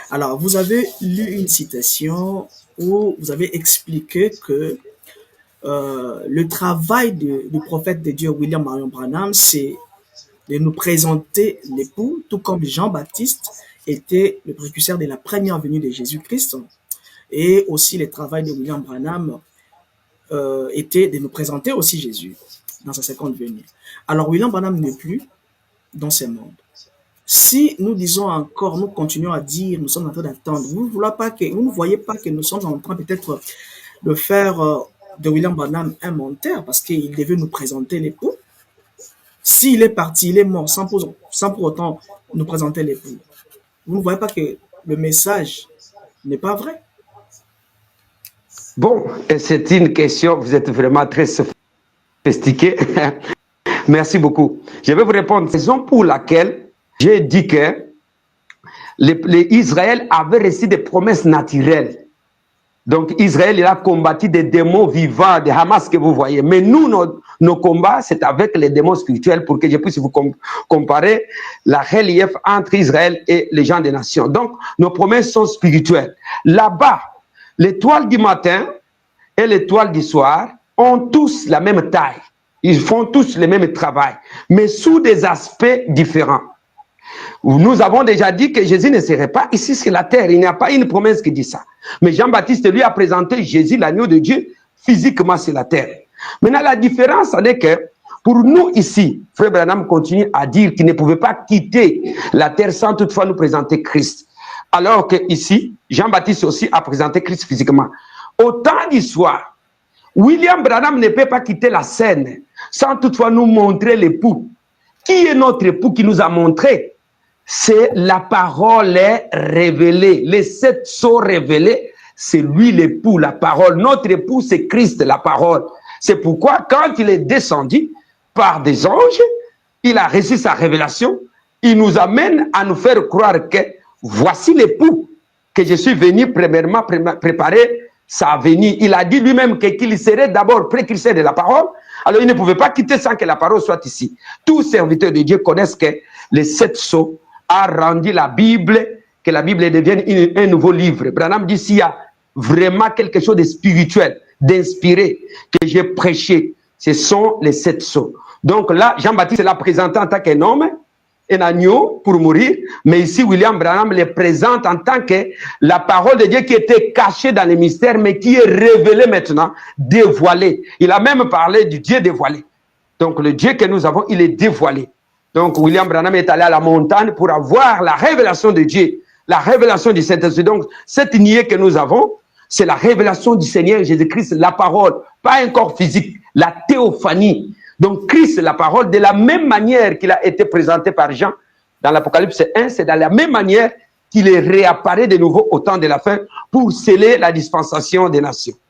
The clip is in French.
Alors, vous avez lu une citation où vous avez expliqué que le travail du prophète de Dieu William Marion Branham, c'est de nous présenter l'époux, tout comme Jean-Baptiste était le précurseur de la première venue de Jésus-Christ. Et aussi le travail de William Branham était de nous présenter aussi Jésus dans sa seconde venue. Alors William Branham n'est plus dans ce monde. Si nous disons encore, nous continuons à dire, nous sommes en train d'attendre, vous ne voyez pas que nous sommes en train peut-être de faire de William Branham un menteur parce qu'il devait nous présenter l'époux. S'il est parti, il est mort sans pour autant nous présenter l'époux. Vous ne voyez pas que le message n'est pas vrai? Bon, c'est une question, vous êtes vraiment très sophistiqué. Merci beaucoup. Je vais vous répondre. La raison pour laquelle j'ai dit que Israël avait reçu des promesses naturelles. Donc Israël, il a combattu des démons vivants, des Hamas que vous voyez. Mais nous, nos combats, c'est avec les démons spirituels pour que je puisse vous comparer la relief entre Israël et les gens des nations. Donc, nos promesses sont spirituelles. Là-bas, l'étoile du matin et l'étoile du soir ont tous la même taille. Ils font tous le même travail, mais sous des aspects différents. Nous avons déjà dit que Jésus ne serait pas ici sur la terre. Il n'y a pas une promesse qui dit ça. Mais Jean-Baptiste lui a présenté Jésus, l'agneau de Dieu, physiquement sur la terre. Maintenant, la différence, c'est que pour nous ici, Frère Branham continue à dire qu'il ne pouvait pas quitter la terre sans toutefois nous présenter Christ. Alors que ici, Jean-Baptiste aussi a présenté Christ physiquement. Au temps du soir, William Branham ne peut pas quitter la scène sans toutefois nous montrer l'époux. Qui est notre époux qui nous a montré? C'est la parole est révélée. Les 7 sceaux révélés, c'est lui l'époux, la parole. Notre époux, c'est Christ, la parole. C'est pourquoi, quand il est descendu par des anges, il a reçu sa révélation. Il nous amène à nous faire croire que voici l'époux que je suis venu premièrement préparer sa venue. Il a dit lui-même qu'il serait d'abord précurseur de la parole. Alors, il ne pouvait pas quitter sans que la parole soit ici. Tous serviteurs de Dieu connaissent que les 7 sceaux a rendu la Bible, que la Bible devienne un nouveau livre. Branham dit s'il y a vraiment quelque chose de spirituel, d'inspiré, que j'ai prêché, ce sont les 7 sceaux. Donc là, Jean-Baptiste l'a présenté en tant qu'un homme, un agneau pour mourir, mais ici William Branham le présente en tant que la parole de Dieu qui était cachée dans les mystères, mais qui est révélée maintenant, dévoilée. Il a même parlé du Dieu dévoilé. Donc le Dieu que nous avons, il est dévoilé. Donc William Branham est allé à la montagne pour avoir la révélation de Dieu, la révélation du Saint-Esprit. Donc cette nuée que nous avons, c'est la révélation du Seigneur Jésus-Christ, la parole, pas un corps physique, la théophanie. Donc Christ, la parole, de la même manière qu'il a été présenté par Jean dans l'Apocalypse 1, c'est dans la même manière qu'il est réapparu de nouveau au temps de la fin pour sceller la dispensation des nations.